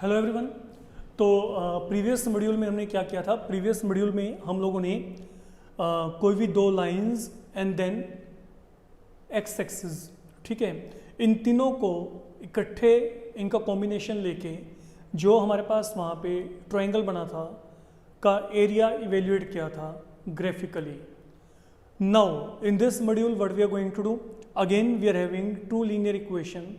Hello everyone. तो previous module में हमने क्या किया था? प्रीवियस मॉड्यूल में हम लोगों ने कोई भी दो lines and then X axis, ठीक है, इन तीनों को इकट्ठे इनका कॉम्बिनेशन लेके जो हमारे पास वहाँ पे ट्रायंगल बना था का एरिया इवेल्युएट किया था graphically. Now in this module what we are going to do, again we are having two linear equation,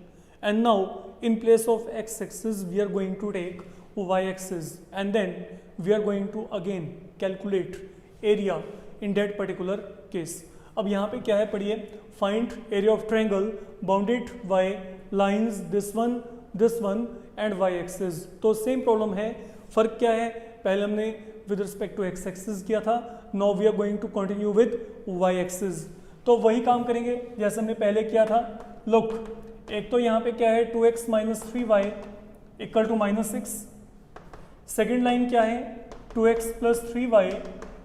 and now in place of x axis we are going to take y axis, and then we are going to again calculate area in that particular case. अब यहाँ पे क्या है पढ़िए, find area of triangle bounded by lines this one and y axis. तो same problem है, फर्क क्या है, पहले हमने with respect to x axis किया था, now we are going to continue with y axis. तो वही काम करेंगे जैसे हमने पहले किया था. लुक, एक तो यहाँ पे क्या है 2x minus 3y equal to minus 6. Second line क्या है 2x plus 3y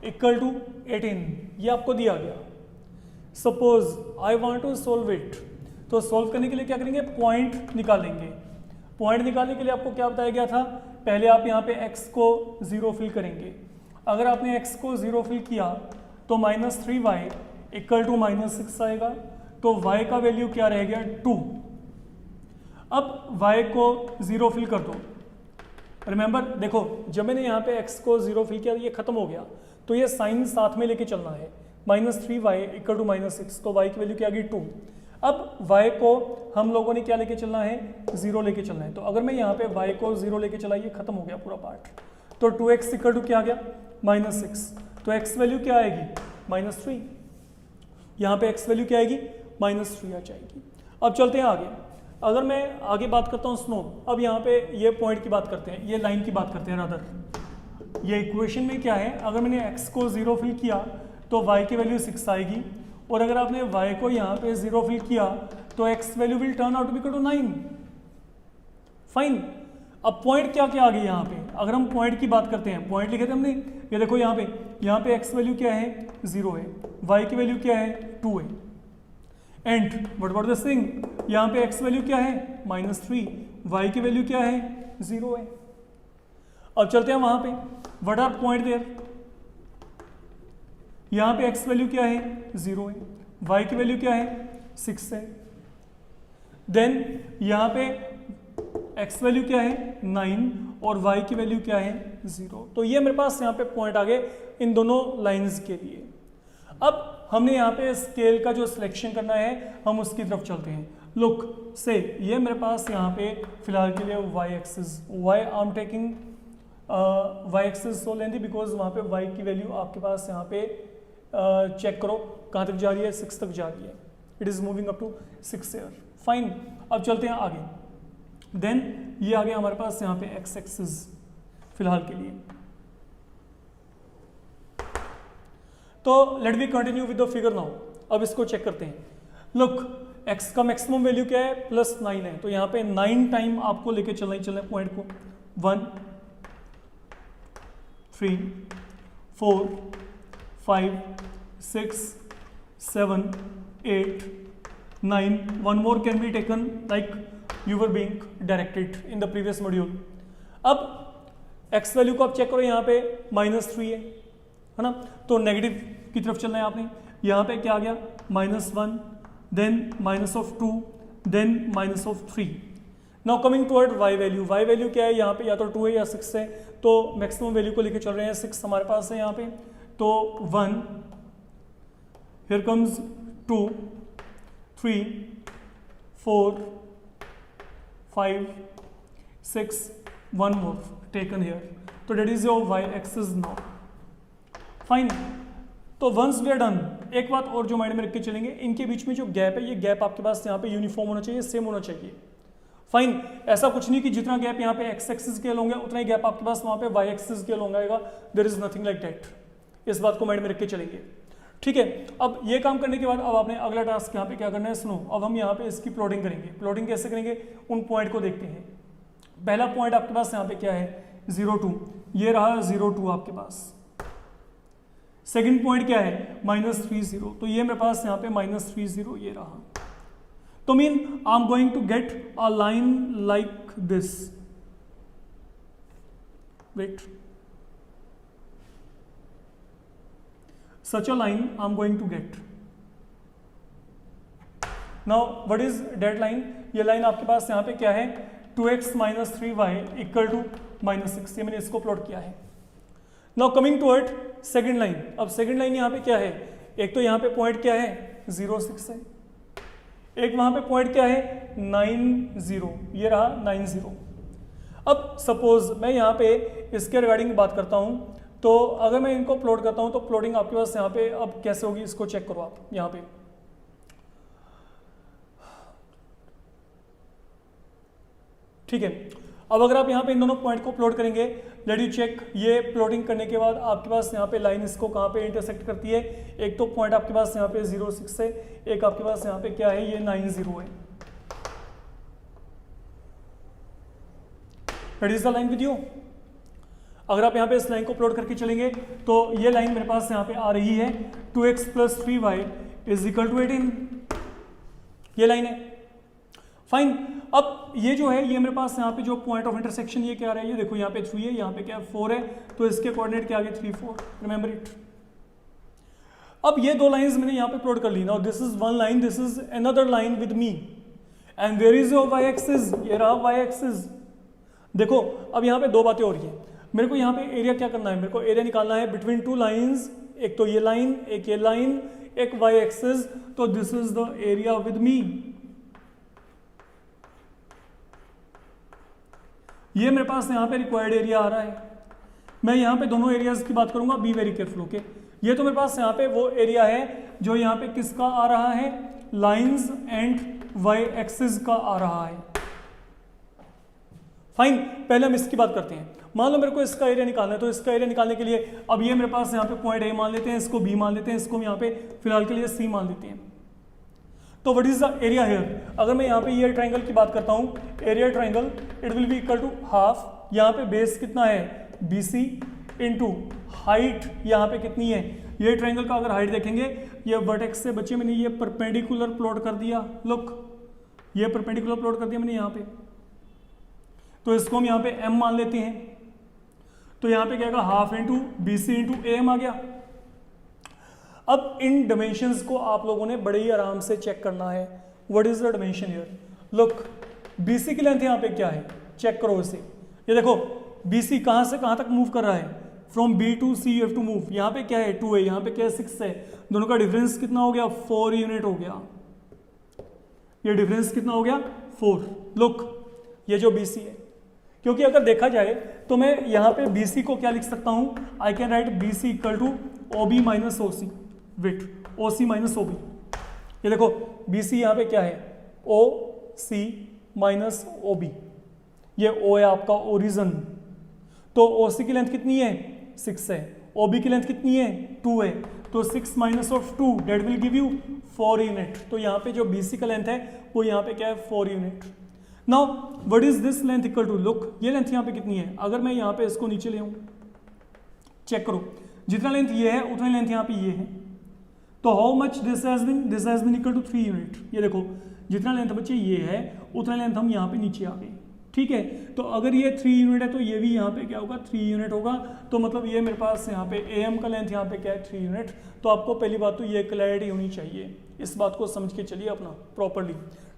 equal to 18. ये आपको दिया गया. Suppose I want to solve it, तो सोल्व करने के लिए क्या करेंगे, पॉइंट निकालेंगे. पॉइंट निकालने के लिए आपको क्या बताया गया था, पहले आप यहाँ पे x को 0 फिल करेंगे. अगर आपने x को 0 फिल किया तो minus 3y equal to minus 6 आएगा. तो y का वैल्यू क्या रह गया 2. अब y को 0 फिल कर दो. रिमेंबर देखो, जब मैंने यहाँ पे x को 0 फिल किया ये खत्म हो गया, तो ये साइन साथ में लेके चलना है. Minus 3y equal to minus 6, तो y की वैल्यू क्या आ गई 2. अब y को हम लोगों ने क्या लेके चलना है, 0 लेके चलना है. तो अगर मैं यहाँ पे y को 0 लेके चला, ये खत्म हो गया पूरा पार्ट. तो 2x इक्वल टू क्या आ गया माइनस 6. तो x वैल्यू क्या आएगी माइनस 3. यहाँ पे x वैल्यू क्या आएगी माइनस 3 आ जाएगी. अब चलते हैं आगे. अगर मैं आगे बात करता हूँ स्नो, अब यहाँ पे ये पॉइंट की बात करते हैं, ये लाइन की बात करते हैं रादर. ये इक्वेशन में क्या है, अगर मैंने x को 0 फिल किया तो y की वैल्यू 6 आएगी, और अगर आपने y को यहाँ पे 0 फिल किया तो x value will turn out to be equal to 9. Fine. अब पॉइंट क्या क्या आ गई यहाँ पे, अगर हम पॉइंट की बात करते हैं, पॉइंट लिखे थे हमने, ये देखो यहाँ पे x वैल्यू क्या है 0 है, y की वैल्यू क्या है 2 है, and what about this thing, यहाँ पे x वैल्यू क्या है माइनस 3, y की वैल्यू क्या है 0 है. अब चलते हैं वहां पे, व्हाट आर पॉइंट देयर. यहाँ पे x वैल्यू क्या है 0 है, y की वैल्यू क्या है 6 है. देन यहाँ पे x वैल्यू क्या है 9 और y की वैल्यू क्या है 0. तो ये मेरे पास यहाँ पे पॉइंट आ गए इन दोनों लाइंस के लिए. अब हमने यहाँ पे स्केल का जो सिलेक्शन करना है हम उसकी तरफ चलते हैं. लुक से ये मेरे पास यहाँ पे फिलहाल के लिए y axis, why I am taking y axis so lengthy because वहाँ पे y की वैल्यू आपके पास यहाँ पे चेक करो कहाँ तक जा रही है, 6 तक जा रही है. It is moving up to 6 here. Fine. अब चलते हैं आगे. देन ये आ गया हमारे पास यहाँ पे x एक्सिस फिलहाल के लिए. तो let we continue with the figure now. अब इसको चेक करते हैं. लुक, x का मैक्सिमम वैल्यू क्या है प्लस 9 है, तो यहाँ पे 9 टाइम आपको लेके चलना ही चलना है पॉइंट को. 1 3 4 5 6 7 8 9. one more can be taken like you were being directed in the previous module. अब x वैल्यू को आप चेक करो, यहाँ पे माइनस 3 है ना, तो नेगेटिव की तरफ चलना है आपने. यहाँ पे क्या आ गया minus 1, then minus of 2, then minus of 3. Now coming toward y value. y value क्या है, यहाँ पे या तो 2 है या 6 है, तो मैक्सिमम वैल्यू को लेके चल रहे हैं. 6 हमारे पास है यहाँ पे, तो 1, here comes 2 3 4 5 6, one more taken here. तो that is your y axis now. Fine. तो वंस वी आर डन, एक बात और जो माइंड में रख के चलेंगे, इनके बीच में जो गैप है, ये गैप आपके पास यहाँ पे यूनिफॉर्म होना चाहिए, सेम होना चाहिए. फाइन. ऐसा कुछ नहीं कि जितना गैप यहाँ पे x एक्सिस के होंगे उतना ही गैप आपके पास वहाँ पे y एक्सिस के होगा. There is nothing like that. इस बात को माइंड में रख के चलेंगे. ठीक है. अब ये काम करने के बाद अब आपने अगला टास्क यहाँ पे क्या करना है, सुनो. अब हम यहाँ पे इसकी प्लॉटिंग करेंगे. प्लॉटिंग कैसे करेंगे, उन पॉइंट को देखते हैं. पहला पॉइंट आपके पास यहाँ पे क्या है 0 2, ये रहा 0 2 आपके पास. सेकेंड पॉइंट क्या है माइनस 3 0, तो ये मेरे पास यहाँ पे माइनस 3 0 ये रहा. तो mean I am going to get a line like this. wait, such a line I'm going to get. Now what is that line? ये लाइन आपके पास यहाँ पे क्या है, 2x minus 3y equal to -6, ये मैंने इसको प्लॉट किया है. Now coming toward second line. अब सेकेंड लाइन यहाँ पे क्या है, एक तो यहाँ पे पॉइंट क्या है 0, 6 है, एक वहां पे पॉइंट क्या है 9, 0, ये रहा 9, 0. अब सपोज मैं यहाँ पे इसके रिगार्डिंग बात करता हूँ, तो अगर मैं इनको प्लॉट करता हूँ तो प्लॉटिंग आपके पास यहाँ पे अब कैसे होगी, इसको चेक करो आप यहाँ पे. ठीक है, अब अगर आप यहाँ पे इन दोनों पॉइंट को प्लॉट करेंगे, लेट यू चेक. ये प्लॉटिंग करने के बाद आपके पास यहाँ पे लाइन इसको कहाँ पे इंटरसेक्ट करती है, एक तो पॉइंट आपके पास यहाँ पे 0, 6 है, एक आपके पास यहाँ पे क्या है, ये 9, 0 है. That is the line with you. अगर आप यहाँ पे इस लाइन को प्लॉट करके चलेंगे तो ये लाइन मेरे पास यहाँ पे आ रही है 2x + 3y = 18. ये लाइन है. फाइन. अब ये जो है, ये मेरे पास यहाँ पे जो पॉइंट ऑफ इंटरसेक्शन ये क्या आ रहा है, ये देखो यहाँ पे 3 है, यहाँ पे क्या 4 है, तो इसके कोऑर्डिनेट क्या आ गए 3, 4. Remember it. अब ये दो लाइंस मैंने यहाँ पे प्लॉट कर ली. Now this is one line, this is another line with me, and where is your y axis, ये रहा वाई एक्सिस. देखो अब यहाँ पे दो बातें हो रही है. मेरे को यहाँ पे एरिया क्या करना है, मेरे को एरिया निकालना है बिटवीन टू लाइंस, एक तो ये लाइन, एक ये लाइन, एक वाई एक्सिस. तो this is the area with me. ये मेरे पास यहाँ पे रिक्वायर्ड एरिया आ रहा है. मैं यहाँ पे दोनों एरियाज की बात करूंगा, बी वेरी केयरफुल. ओके, ये तो मेरे पास यहाँ पे वो एरिया है जो यहाँ पे किसका आ रहा है, लाइंस एंड वाई एक्सिस का आ रहा है. फाइन. पहले हम इसकी बात करते हैं. मान लो मेरे को इसका एरिया निकालना है, तो इसका एरिया निकालने के लिए अब ये मेरे पास यहाँ पे पॉइंट ए मान लेते हैं, इसको बी मान लेते हैं, इसको हम यहाँ पे फिलहाल के लिए सी मान लेते हैं. तो what is the area here? अगर मैं यहाँ पे ये ट्राइंगल की बात करता हूँ, area triangle, it will be equal to half. यहाँ पे बेस कितना है BC इनटू हाइट यहाँ पे कितनी है. ये ट्राइंगल का अगर हाइट देखेंगे, ये वर्टेक्स से बच्चे मैंने ये परपेंडिकुलर प्लॉट कर दिया. लुक, ये परपेंडिकुलर प्लॉट कर दिया मैंने यहाँ पे, तो इसको हम यहाँ पे m मान लेते हैं. तो यहाँ पे क्या आएगा, half into BC into AM आ गया. अब इन डायमेंशंस को आप लोगों ने बड़े ही आराम से चेक करना है. What is the dimension here? Look, BC की लेंथ यहाँ पे क्या है, चेक करो इसे. ये देखो BC कहाँ से कहाँ तक मूव कर रहा है, from B to C you have to move. यहाँ पे क्या है 2 है, यहाँ पे क्या है 6 है. दोनों का डिफरेंस कितना हो गया, 4 यूनिट हो गया. ये डिफरेंस कितना हो गया 4. लुक, ये जो BC है, क्योंकि अगर देखा जाए तो मैं यहाँ पे BC को क्या लिख सकता हूँ, I can write BC equal to OB minus OC, with OC minus OB. ये देखो BC यहाँ पे क्या है, OC माइनस OB. ये O है आपका ओरिजन, तो OC की लेंथ कितनी है 6 है, OB की लेंथ कितनी है 2 है, तो 6 minus of 2 that will give you 4 unit. तो यहाँ पे जो BC का लेंथ है वो यहाँ पे क्या है 4 unit. Now what is this length equal to? Look, ये लेंथ यहाँ पे कितनी है, अगर मैं यहाँ पे इसको नीचे ले आऊँ, चेक करो, जितना लेंथ ये है उतना लेंथ यहाँ पे ये है. तो how much this has been equal to 3 unit. ये देखो जितना लेंथ बच्चे ये है उतना लेंथ हम यहाँ पे नीचे आ गए. ठीक है, तो अगर ये 3 यूनिट है तो ये भी यहाँ पे क्या होगा 3 यूनिट होगा. तो मतलब ये मेरे पास यहाँ पे AM का लेंथ यहाँ पे क्या है 3 यूनिट. तो आपको पहली बात तो ये क्लैरिटी होनी चाहिए, इस बात को समझ के चलिए अपना प्रॉपरली.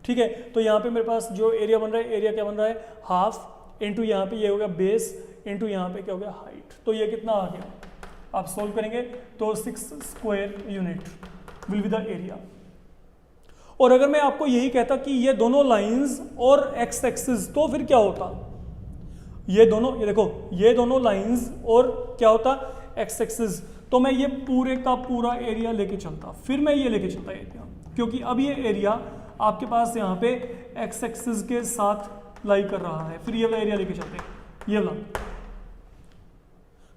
ठीक है, तो यहाँ पे मेरे पास जो एरिया बन रहा है, एरिया क्या बन रहा है, हाफ इंटू यहाँ पे ये हो गया बेस इंटू यहाँ पे क्या हो गया हाइट. तो ये कितना आ गया, आप सोल्व करेंगे तो 6 square unit will be the area. और अगर मैं आपको यही कहता कि ये दोनों लाइंस और एक्स एक्सिस, तो फिर क्या होता, ये दोनों, ये देखो ये दोनों लाइंस और क्या होता एक्स एक्सिस, तो मैं ये पूरे का पूरा एरिया लेके चलता. फिर मैं ये लेके चलता एरिया, क्योंकि अब ये एरिया आपके पास यहाँ पे एक्स एक्सिस के साथ लाई कर रहा है. फिर ये वाला एरिया लेके चलते हैं, ये वाला.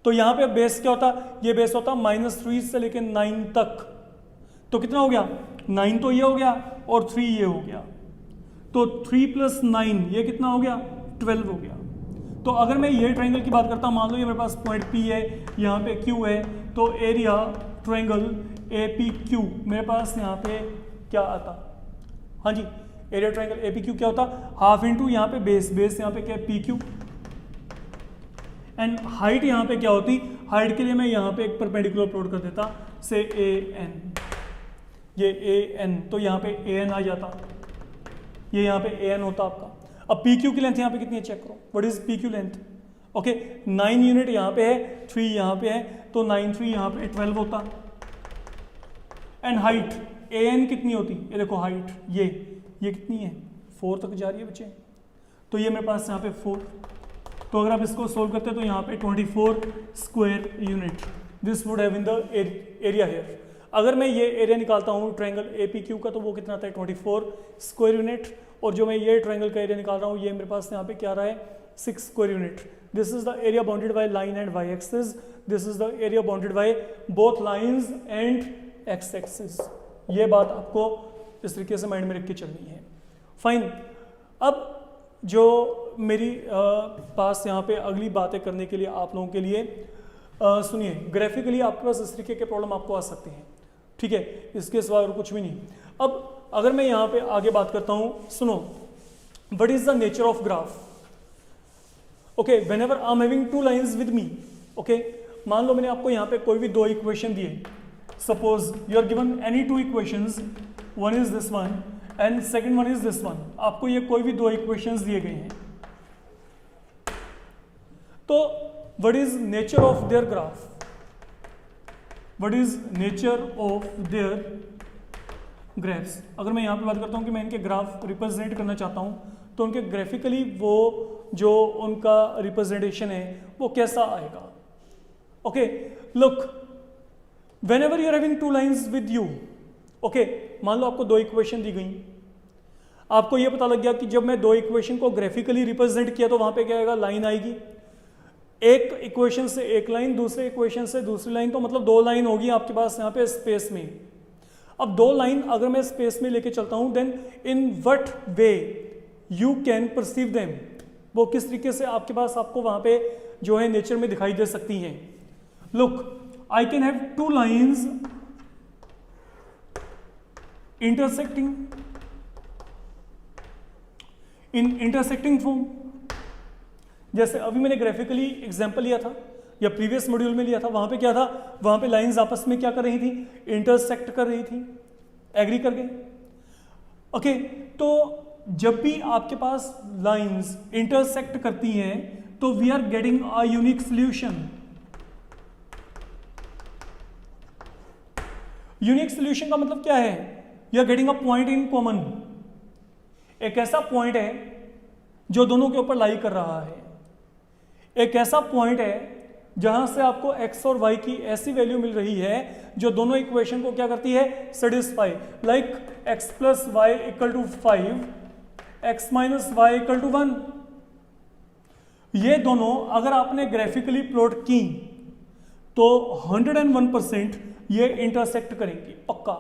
तो यहाँ पे बेस क्या होता, ये बेस होता -3 से लेके 9 तक. तो कितना हो गया 9, तो ये हो गया और 3 ये हो गया. तो 3 + 9 ये कितना हो गया 12 हो गया. तो अगर मैं ये ट्राइंगल की बात करता हूँ, मान लो ये मेरे पास पॉइंट P है, यहाँ पे Q है, तो एरिया ट्राइंगल APQ मेरे पास यहाँ पे क्या आता, हाँ जी, एरिया ट्राइंगल APQ क्या होता, हाफ इंटू यहाँ पे बेस, बेस यहाँ पे क्या है PQ एंड हाइट यहाँ पे क्या होती, हाइट के लिए मैं यहाँ पे एक परपेंडिकुलर प्लॉट कर देता से ए एन, ये ए एन, तो यहाँ पे ए एन आ जाता, ये यहाँ पे ए एन होता आपका। अब पी क्यू की लेंथ यहाँ पे कितनी है चेक करो, what is P Q length, okay 9 unit यहाँ पे है, 3 यहाँ पे है, तो 9 3 यहाँ पे 12 होता। एंड हाइट ए एन कितनी होती, ये देखो हाइट ये कितनी है 4 तक जा रही है बच्चे, तो ये मेरे पास यहाँ पे 4, तो अगर आप इसको सोल्व करते हैं तो यहाँ पे 24 square unit this would have in the area here. अगर मैं ये एरिया निकालता हूँ ट्रायंगल ए पी क्यू का तो वो कितना आता है 24 स्क्वायर यूनिट, और जो मैं ये ट्रायंगल का एरिया निकाल रहा हूँ ये मेरे पास यहाँ पे क्या आ रहा है 6 square unit. This is the area bounded by line and y axis, this is the area bounded by both lines and x axis. ये बात आपको इस तरीके से माइंड में रख के चलनी है। फाइन, अब जो मेरी पास यहाँ पे अगली बातें करने के लिए आप लोगों के लिए सुनिए, ग्राफिकली आपके पास इस तरीके के प्रॉब्लम आपको आ सकते हैं, ठीक है, इसके सिवा और कुछ भी नहीं। अब अगर मैं यहाँ पे आगे बात करता हूँ, सुनो, what is the nature of graph, okay, whenever I am having 2 lines with me, okay, मान लो मैंने आपको यहाँ पे कोई भी 2 इक्वेशन दिए, suppose you are given any 2 equations, one is this one and second one is this one, आपको ये कोई भी 2 इक्वेशंस दिए गए हैं, तो what is nature of their graph, what is nature of their graphs. अगर मैं यहाँ पे बात करता हूँ कि मैं इनके ग्राफ रिप्रेजेंट करना चाहता हूँ, तो उनके ग्राफिकली वो जो उनका रिप्रेजेंटेशन है वो कैसा आएगा। Okay, look, whenever you are having 2 lines with you, okay, मान लो आपको 2 इक्वेशन दी गई, आपको ये पता लग गया कि जब मैं 2 इक्वेशन को ग्राफिकली रिप्रेजेंट किया तो वहां पे क्या आएगा, लाइन आएगी, एक इक्वेशन से एक लाइन, दूसरे इक्वेशन से दूसरी लाइन, तो मतलब 2 लाइन होगी आपके पास यहाँ पे स्पेस में। अब 2 लाइन अगर मैं स्पेस में लेके चलता हूं, then in what way you can perceive them, वो किस तरीके से आपके पास आपको वहां पे जो है नेचर में दिखाई दे सकती हैं। Look, I can have 2 lines intersecting in intersecting form, जैसे अभी मैंने ग्राफिकली एग्जांपल लिया था या प्रीवियस मॉड्यूल में लिया था, वहां पे क्या था, वहां पे लाइंस आपस में क्या कर रही थी, इंटरसेक्ट कर रही थी, एग्री कर गए। ओके, तो जब भी आपके पास लाइंस इंटरसेक्ट करती हैं तो we are getting a unique solution. Unique solution का मतलब क्या है, you are getting a point in common, एक ऐसा पॉइंट है जो दोनों के ऊपर लाई कर रहा है, एक ऐसा पॉइंट है जहां से आपको x और y की ऐसी वैल्यू मिल रही है जो दोनों इक्वेशन को क्या करती है, satisfy, like x plus y equal to 5, x minus y equal to 1। ये दोनों अगर आपने ग्राफिकली प्लॉट की तो 101% ये इंटरसेक्ट करेंगी पक्का,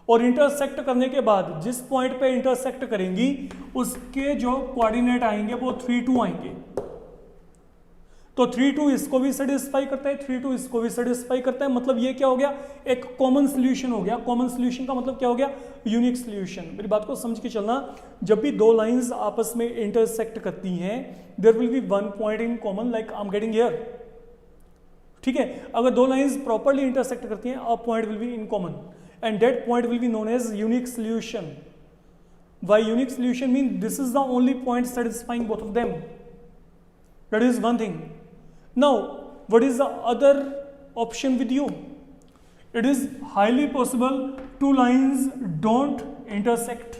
और इंटरसेक्ट करने के बाद जिस पॉइंट पे इंटरसेक्ट करेंगी उसके जो कोऑर्डिनेट आएंगे वो 3 2 आएंगे, तो 3 2 इसको भी सेटिस्फाई करता है, 3 2 इसको भी सेटिस्फाई करता है, मतलब ये क्या हो गया, एक कॉमन सॉल्यूशन हो गया। कॉमन सॉल्यूशन का मतलब क्या हो गया, यूनिक सॉल्यूशन। मेरी बात को समझ के चलना, जब भी 2 लाइंस आपस में इंटरसेक्ट करती हैं there will be 1 point in common, like I am getting here, ठीक है। अगर 2 लाइंस प्रॉपर्ली इंटरसेक्ट करती हैं, a point will be in common and that point will be known as unique solution. Why unique solution mean this is the only point satisfying both of them, that is one thing. Now, what is the other option with you? It is highly possible 2 lines don't intersect.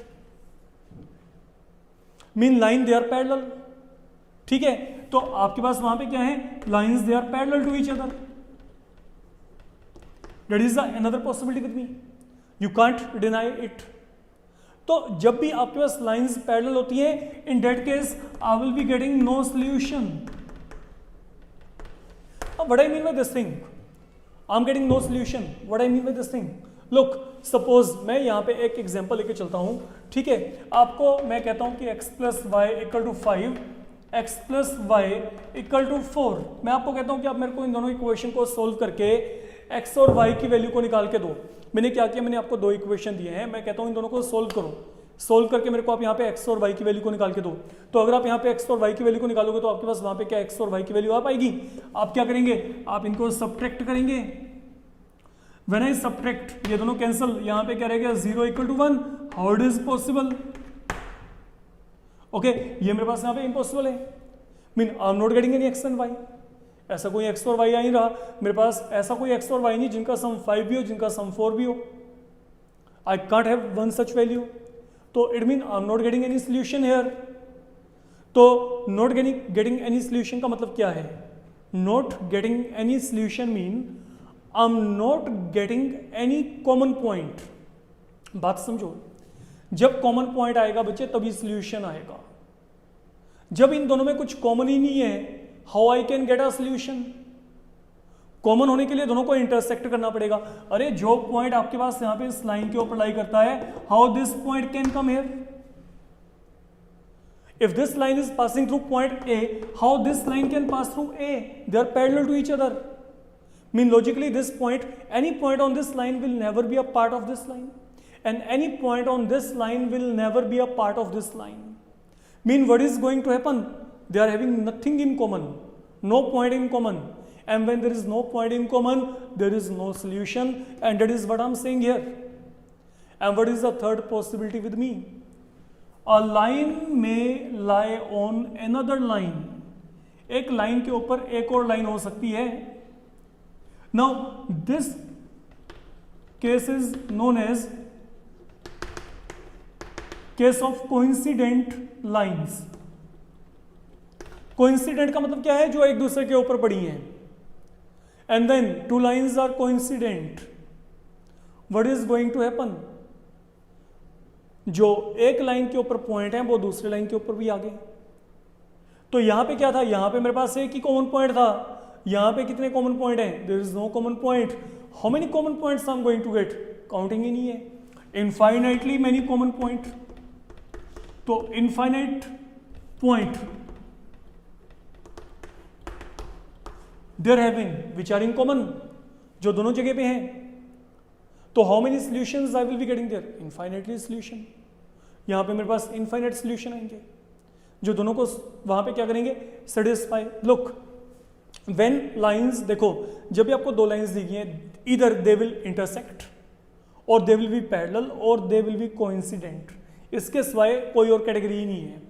Mean line they are parallel. ठीक है, तो आपके पास वहां पे क्या है, lines they are parallel to each other. That is the another possibility with me. You can't deny it. तो जब भी आपके पास lines parallel होती है, in that case I will be getting no solution. What I mean by this thing, I'm getting no solution. What I mean by this thing, look, suppose मैं यहाँ पे एक एग्जांपल लेके चलता हूँ, ठीक है। आपको मैं कहता हूँ कि x plus y equal to 5, x plus y equal to 4। मैं आपको कहता हूँ कि आप मेरे को इन दोनों इक्वेशन को सोल्व करके x और y की वैल्यू को निकाल के दो। मैंने क्या किया, मैंने आपको 2 इक्वेशन दिए हैं, मैं कहता हूँ इन दोनों को सोल्व करो। सोल्व करके मेरे को आप यहाँ पे x और y की वैल्यू को निकाल के दो। तो अगर आप यहाँ पे x और y की वैल्यू को निकालोगे तो आपके पास वहां पे क्या x और y की वैल्यू आ पाएगी। आप क्या करेंगे, आप इनको सब्ट्रैक्ट करेंगे। व्हेन आई सब्ट्रैक्ट, ये दोनों कैंसिल, यहाँ पे क्या रहेगा 0 equal to 1। How it is possible? Okay, ये मेरे पास यहाँ पे इम्पॉसिबल है। Mean I am not getting any x and y। ऐसा कोई x और y आ नहीं रहा मेरे पास, ऐसा कोई x और y नहीं जिनका सम 5 भी हो, जिनका सम 4 भी हो। I can't have one such value. तो it mean I am not getting any solution here. तो नॉट गेटिंग एनी सोल्यूशन का मतलब क्या है? Not getting any solution mean I am not getting any common point. बात समझो, जब common point आएगा बच्चे तभी सोल्यूशन आएगा। जब इन दोनों में कुछ कॉमन ही नहीं है, how I can get a solution? Common होने के लिए दोनों को इंटरसेक्ट करना पड़ेगा। अरे जो पॉइंट आपके पास यहां पे इस लाइन के ऊपर लाई करता है, how this point can come here? If this line is passing through point A, how this line can pass through A? They are parallel to each other. Mean logically this point, any point on this line will never be a part of this line, and any point on this line will never be a part of this line. Mean what is going to happen? They are having nothing in common, no point in common, and when there is no point in common, there is no solution, and that is what I am saying here. And what is the third possibility with me? A line may lie on another line. एक line के ऊपर एक और line हो सकती है। Now this case is known as case of coincident lines. Coincident का मतलब क्या है? जो एक दूसरे के ऊपर पड़ी हैं। And then two lines are coincident, what is going to happen? जो एक लाइन के ऊपर पॉइंट है वो दूसरे लाइन के ऊपर भी आ गए। तो यहां पे क्या था? यहां पे मेरे पास एक ही कॉमन पॉइंट था। यहां पे कितने कॉमन पॉइंट हैं? There is no common point. How many common points I am going to get? Counting ही नहीं है। Infinitely many common point. तो infinite point there having which are in common, जो दोनों जगह पे हैं। तो how many solutions I will be getting there? Infinitely solution. यहां पे मेरे पास इनफाइनाइट सॉल्यूशन आएंगे जो दोनों को वहां पे क्या करेंगे? सेटिस्फाई। लुक, व्हेन लाइंस, देखो जब भी आपको दो लाइंस दी गई हैं, इधर दे विल इंटरसेक्ट और दे विल बी पैरेलल और दे विल बी कोइंसिडेंट। इसके सिवाय कोई और कैटेगरी ही नहीं है।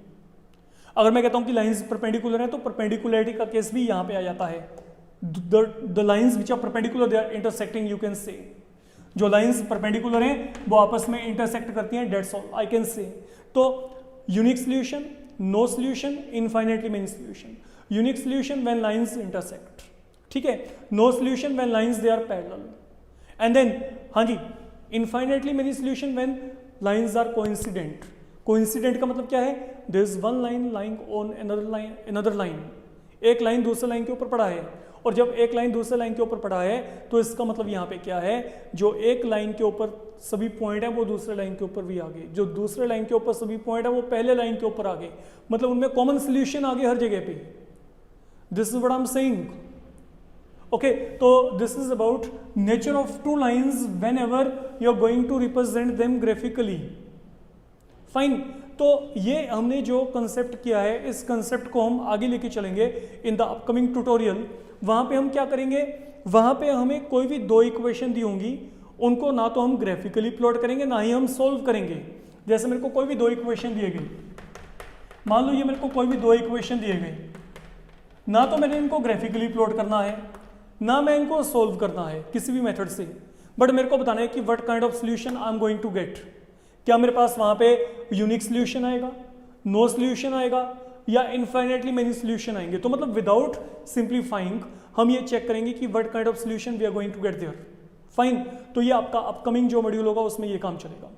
अगर मैं कहता हूं कि लाइंस परपेंडिकुलर है तो परपेंडिकुलरिटी का केस भी यहां पे आ जाता है। The lines which are perpendicular they are intersecting, you can say. जो लाइंस परपेंडिकुलर हैं वो आपस में इंटरसेक्ट करती हैं, that's all I can say. तो unique solution, no solution, infinitely many solution. Unique solution when lines intersect, ठीक है। No solution when lines they are parallel. And then हाँ जी, infinitely many solution when lines are coincident. Coincident का मतलब क्या है? There is one line lying on another line. एक line दूसरे लाइन के ऊपर पड़ा है, और जब एक लाइन दूसरे लाइन के ऊपर पड़ा है तो इसका मतलब यहाँ पे क्या है? जो एक लाइन के ऊपर सभी पॉइंट है वो दूसरे लाइन के ऊपर भी आ गए, जो दूसरे लाइन के ऊपर सभी पॉइंट है वो पहले लाइन के ऊपर आ गए, मतलब उनमें कॉमन सोल्यूशन आ गए हर जगह पे। This is what I am saying. Okay, तो this is about nature of two lines whenever you are going to represent them graphically. Fine, तो ये हमने जो कंसेप्ट किया है, इस कंसेप्ट को हम आगे लेके चलेंगे इन द अपकमिंग ट्यूटोरियल। वहां पे हम क्या करेंगे? वहां पे हमें कोई भी दो इक्वेशन दी होंगी, उनको ना तो हम ग्राफिकली प्लॉट करेंगे ना ही हम सोल्व करेंगे। जैसे मेरे को कोई भी दो इक्वेशन दिए गए, मान लो ये मेरे को कोई भी दो इक्वेशन दिए गए, ना तो मैंने इनको ग्राफिकली प्लॉट करना है ना मैं इनको सोल्व करना है किसी भी मेथड से, बट मेरे को बताना है कि what kind of solution I am going to get. क्या मेरे पास वहां पे यूनिक सोल्यूशन आएगा, नो सोल्यूशन आएगा, या इनफाइनाइटली मेनी सोल्यूशन आएंगे? तो मतलब विदाउट सिंप्लीफाइंग हम ये चेक करेंगे कि what kind of solution we are going to get there. Fine, तो ये आपका अपकमिंग जो मॉड्यूल होगा उसमें ये काम चलेगा।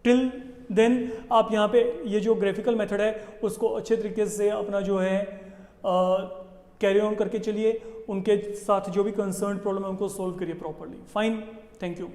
टिल देन आप यहाँ पे ये जो ग्राफिकल मेथड है उसको अच्छे तरीके से अपना जो है कैरी ऑन करके चलिए, उनके साथ जो भी कंसर्न प्रॉब्लम है उनको सोल्व करिए प्रॉपरली। Fine, thank you.